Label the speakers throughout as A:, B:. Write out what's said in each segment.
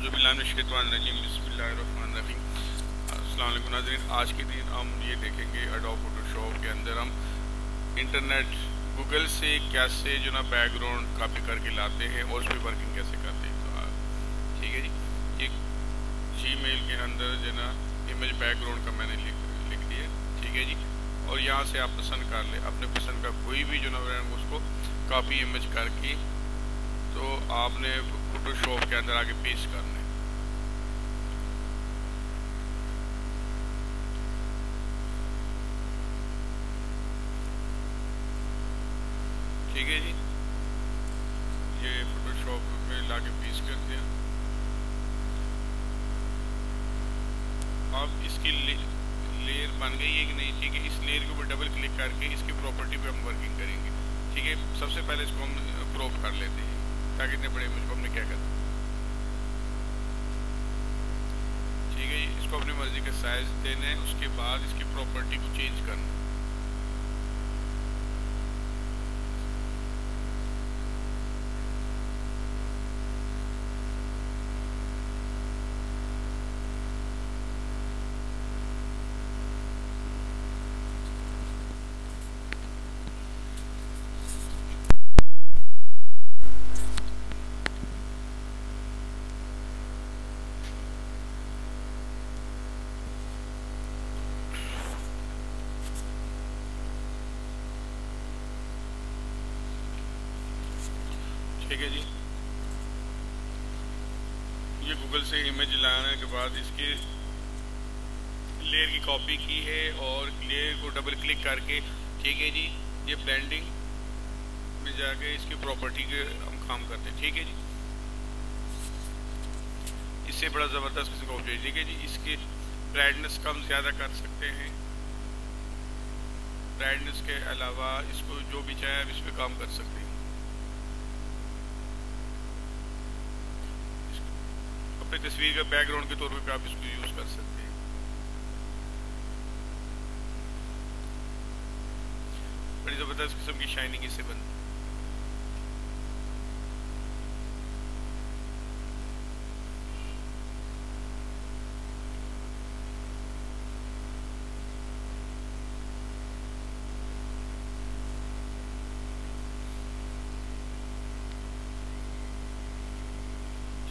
A: औज़ुबिल्लाहिमिनश्शैतानिर्रजीम बिस्मिल्लाहिर्रहमानिर्रहीम। अस्सलाम वालेकुम नाज़रीन। आज के दिन हम ये देखेंगे एडोब फोटोशॉप के अंदर हम इंटरनेट गूगल से कैसे जो ना बैकग्राउंड कॉपी करके लाते हैं और उस पर वर्किंग कैसे करते हैं। तो ठीक है जी, ये जीमेल के अंदर जो ना इमेज बैकग्राउंड का मैंने लिख दिया, ठीक है जी। और यहाँ से आप पसंद कर ले अपने पसंद का कोई भी जो ना उसको कॉपी इमेज करके तो आपने फोटोशॉप के अंदर आगे पेस्ट करना है। ठीक है जी, ये फोटोशॉप में लाके पेस्ट करते हैं। अब इसकी लेयर बन गई है कि नहीं, ठीक है। इस लेयर के ऊपर डबल क्लिक करके इसकी प्रॉपर्टी पे हम वर्किंग करेंगे, ठीक है। सबसे पहले इसको हम क्रॉप कर लेते हैं ताकि इतने बड़े इमेज को हमने क्या करना, ठीक है। इसको अपनी मर्जी का साइज देना है, उसके बाद इसकी प्रॉपर्टी को चेंज करना है। ठीक है जी, ये गूगल से इमेज लाने के बाद इसके लेयर की कॉपी की है और लेयर को डबल क्लिक करके, ठीक है जी, ये ब्लेंडिंग में जाके इसकी प्रॉपर्टी के हम काम करते हैं, ठीक है जी। इससे बड़ा ज़बरदस्त किसी का ऑब्जेक्ट, ठीक है जी। इसकी ब्राइटनेस कम ज़्यादा कर सकते हैं। ब्राइटनेस के अलावा इसको जो भी चाहे आप इस पर काम कर सकते हैं। अपनी तस्वीर का बैकग्राउंड के तौर पे आप इसको यूज कर सकते हैं। बड़ी जबरदस्त किस्म की शाइनिंग इससे बनती है।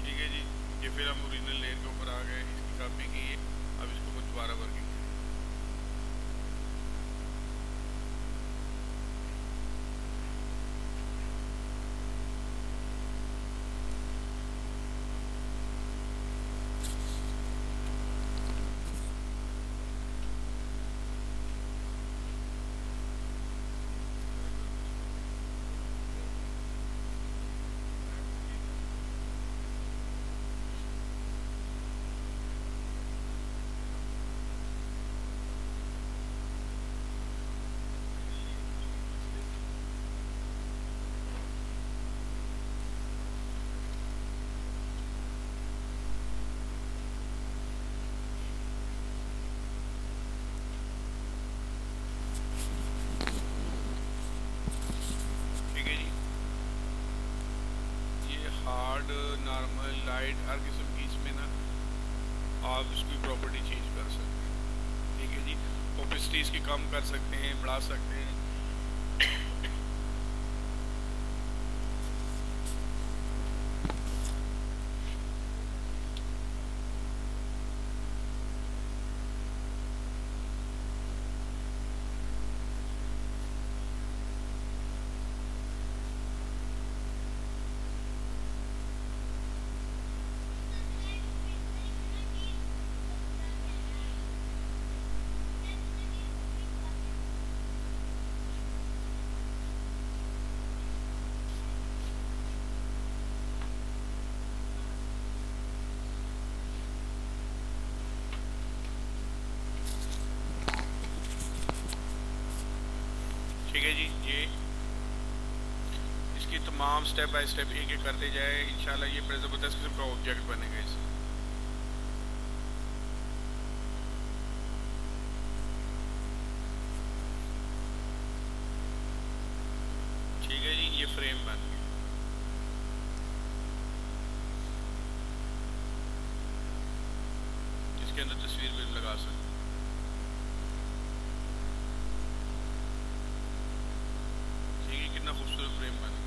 A: ठीक है जी, ये फिर हम ओरिजिनल लेयर के ऊपर आ गए, इसकी कॉपी की है। अब इसको कुछ दोबारा वर्किंग करें। हार्ड, नॉर्मल, लाइट, हर किस्म की इसमें ना आप इसकी प्रॉपर्टी चेंज कर सकते हैं, ठीक है जी। ओपेसिटी इसकी कम कर सकते हैं, बढ़ा सकते हैं। ठीक है जी, ये इसकी तमाम स्टेप बाय स्टेप एक एक करते जाए, इंशाल्लाह ये बड़े ज़बरदस्त किस्म का ऑब्जेक्ट बनेगा इससे। ठीक है जी, ये फ्रेम बन गया। इसके अंदर तस्वीर भी लगा सकते हैं। ठीक है, कितना खूबसूरत फ्रेम बन गया।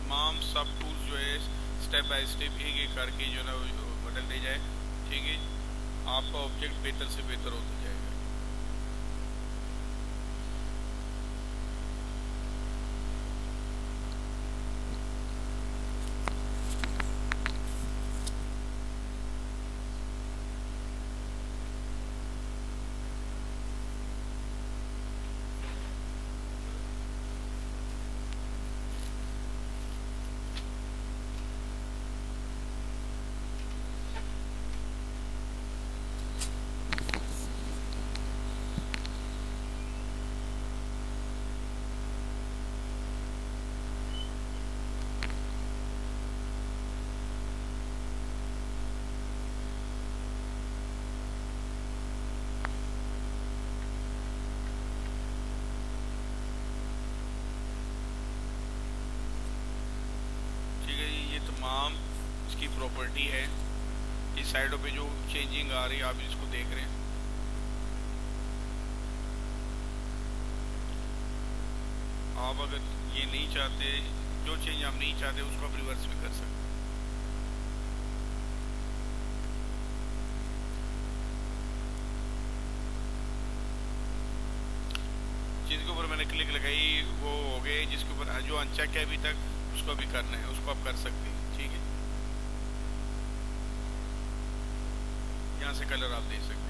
A: तमाम सब टूल्स जो है स्टेप बाय स्टेप एक एक करके जो है ना बदलते जाए। ठीक है, आपका ऑब्जेक्ट बेहतर से बेहतर होता जाएगा। तमाम इसकी प्रॉपर्टी है। इस साइडों पे जो चेंजिंग आ रही है आप इसको देख रहे हैं। आप अगर ये नहीं चाहते, जो चेंज आप नहीं चाहते उसको आप रिवर्स भी कर सकते हैं। जिसके ऊपर मैंने क्लिक लगाई वो हो गए, जिसके ऊपर जो अनचेक है अभी तक उसको भी करना है, उसको आप कर सकते हैं। ठीक है, यहाँ से कलर आप दे सकते हैं।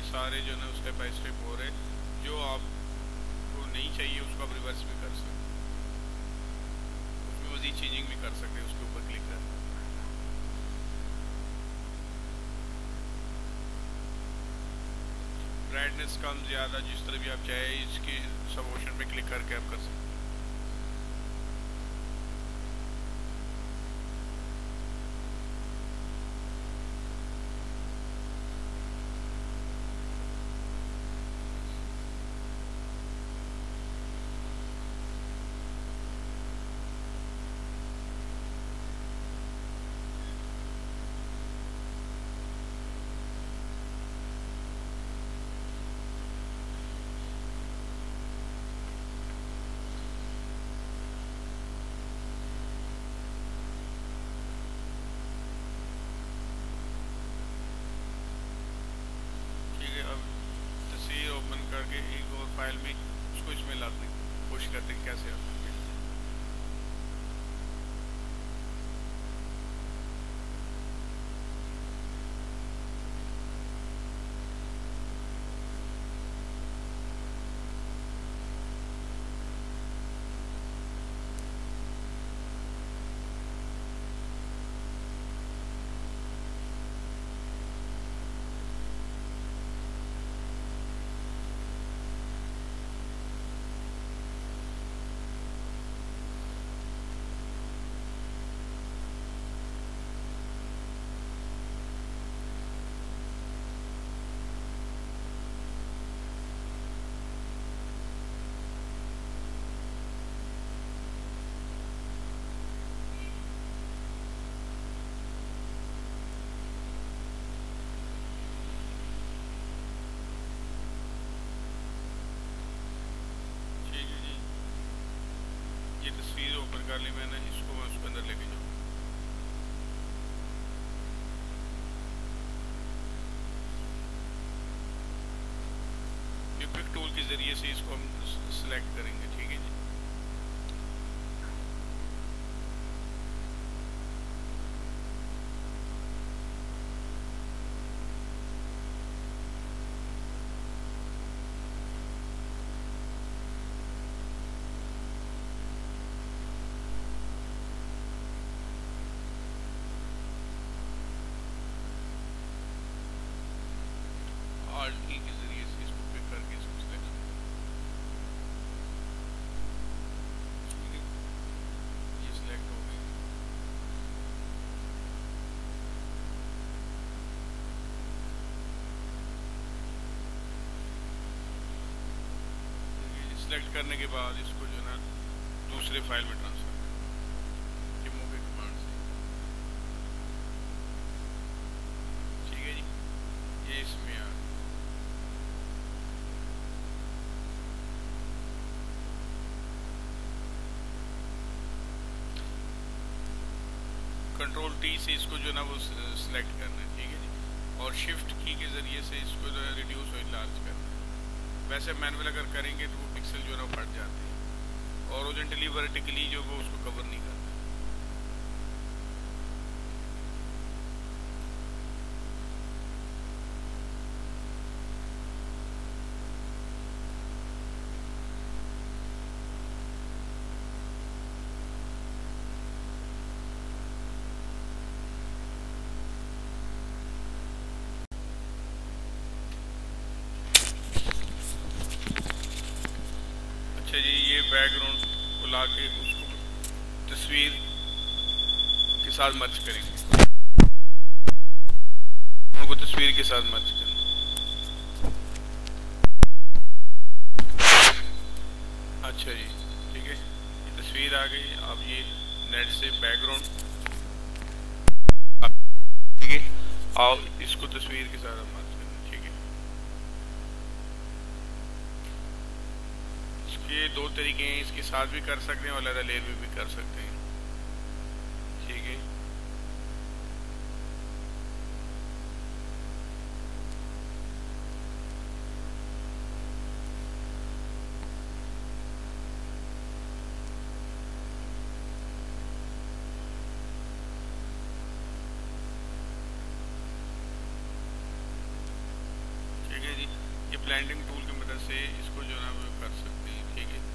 A: सारे जो है ना स्टेप बाय स्टेप हो रहे। जो आपको नहीं चाहिए उसको आप रिवर्स भी कर सकते हैं, उसमें मजीद चेंजिंग भी कर सकते हैं। उसके ऊपर क्लिक कर ब्राइटनेस कम ज़्यादा जिस तरह भी आप चाहे इसके सब ऑप्शन पे क्लिक करके आप कर सकते हैं। कर ली मैंने, इसको मैं उसके अंदर लेके जाऊँ। पिक टूल के जरिए से इसको हम सिलेक्ट करेंगे, ठीक है जी। Alt की के जरिए से इसको पिक करके इसको सिलेक्ट करें, ठीक है, ये सिलेक्ट हो गई। सिलेक्ट करने के बाद इसको जो है ना दूसरे फाइल में ट्रांसफर करें रिमूव के कमांड से, ठीक है जी। ये इसमें आ गया। कंट्रोल टी से इसको जो है ना वो सिलेक्ट करना है, ठीक है जी। और शिफ्ट की के ज़रिए से इसको जो है रिड्यूस और लार्ज करना है। वैसे मैनुअल अगर करेंगे तो वो पिक्सल जो है ना बढ़ जाते हैं, और हॉरिजॉन्टली वर्टिकली जो वो उसको कवर नहीं करता। अच्छा जी, ये बैकग्राउंड को ला के उसको तस्वीर के साथ मर्ज करेंगे, उनको तस्वीर के साथ मर्ज करना। अच्छा जी, ठीक है, ये तस्वीर आ गई। अब ये नेट से बैकग्राउंड, ठीक है, आओ इसको तस्वीर के साथ मर्ज करना, ठीक है। ये दो तरीके हैं, इसके साथ भी कर सकते हैं और अलग लेयर में भी कर सकते हैं, ठीक है। ठीक है जी, ये ब्लेंडिंग टूल की मदद से इसको जो है ना वो कर सकते हैं, ठीक है।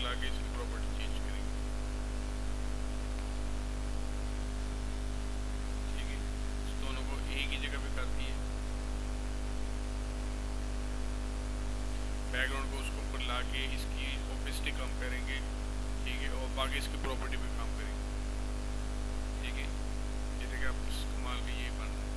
A: आगे इसकी प्रॉपर्टी चेंज करेंगे, ठीक है। इस दोनों को एक ही जगह पे कर दिए, बैकग्राउंड को उसको ऊपर ला के इसकी ओपेसिटी कम करेंगे, ठीक है, और बाकी इसकी प्रॉपर्टी पे काम करेंगे, ठीक है। जैसे कि आप इस्तेमाल में ये बन रहा है,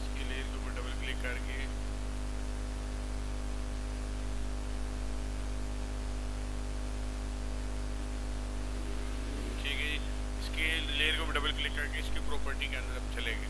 A: इसकी लेयर के ऊपर डबल क्लिक करके लेयर को डबल क्लिक करके इसकी प्रॉपर्टी के अंदर हम चले गए।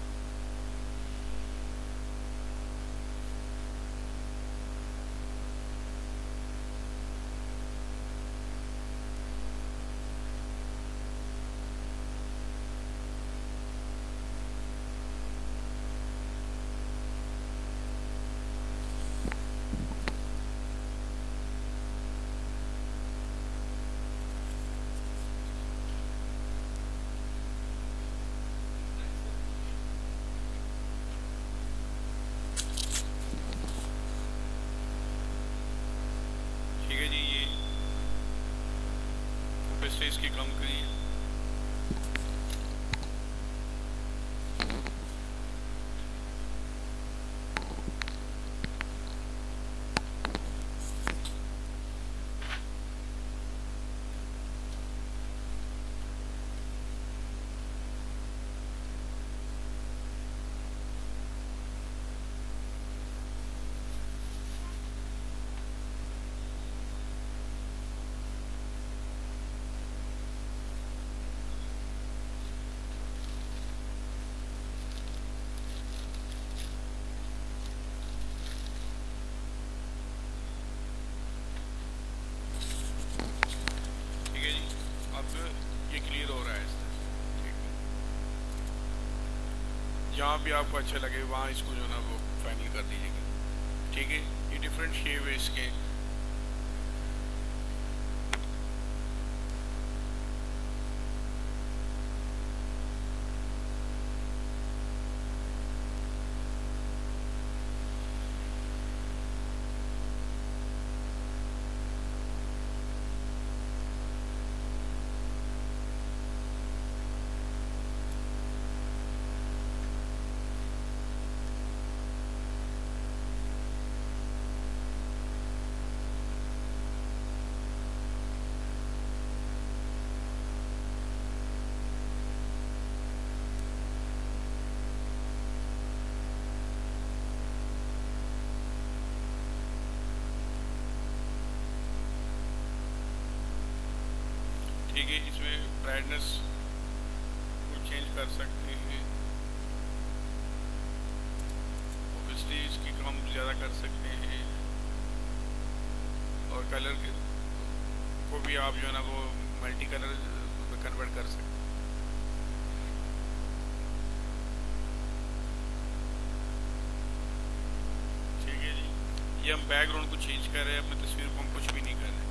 A: जहाँ भी आपको अच्छा लगे वहाँ इसको जो है ना वो फाइनल कर दीजिएगा। ठीक है, ये डिफरेंट शेप है इसके। ठीक है, इसमें ब्राइटनेस को चेंज कर सकते हैं, ऑब्वियसली इसकी कम ज़्यादा कर सकते हैं, और कलर को भी आप जो है ना वो मल्टी कलर में कन्वर्ट कर सकते हैं। ठीक है जी, ये हम बैकग्राउंड को चेंज कर रहे हैं, अपनी तस्वीर को हम कुछ भी नहीं कर रहे।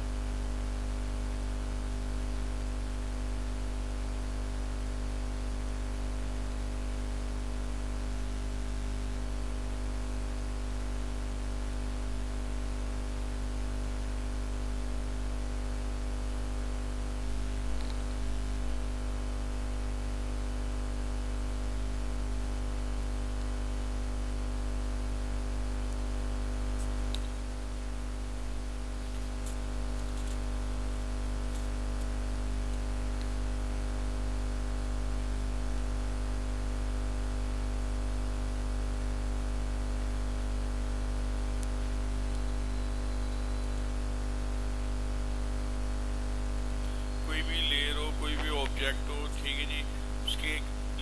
A: कोई भी लेयर हो, कोई भी ऑब्जेक्ट हो, ठीक है जी, उसके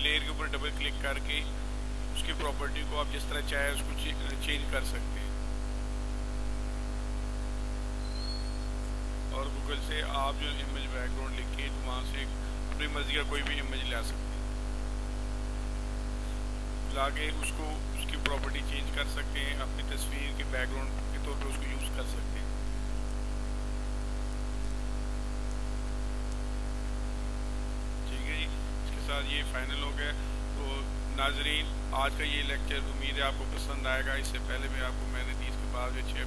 A: लेयर के ऊपर डबल क्लिक करके उसकी प्रॉपर्टी को आप जिस तरह चाहे उसको चेंज कर सकते हैं। और गूगल से आप जो इमेज बैकग्राउंड लिखे तो वहाँ से अपनी मर्जी का कोई भी इमेज ला सकते हैं, ला के उसको उसकी प्रॉपर्टी चेंज कर सकते हैं, अपनी तस्वीर के बैकग्राउंड के तौर पर उसको यूज़ कर सकते हैं। ये फाइनल हो गया। तो नाजरीन, आज का ये लेक्चर उम्मीद है आपको पसंद आएगा। इससे पहले भी आपको मैंने दी, इसके बाद अच्छे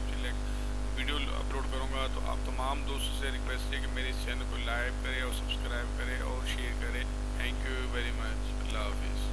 A: वीडियो अपलोड करूँगा, तो आप तमाम दोस्तों से रिक्वेस्ट है कि मेरे इस चैनल को लाइक करें और सब्सक्राइब करें और शेयर करें। Thank you very much. अल्लाह हाफिज़।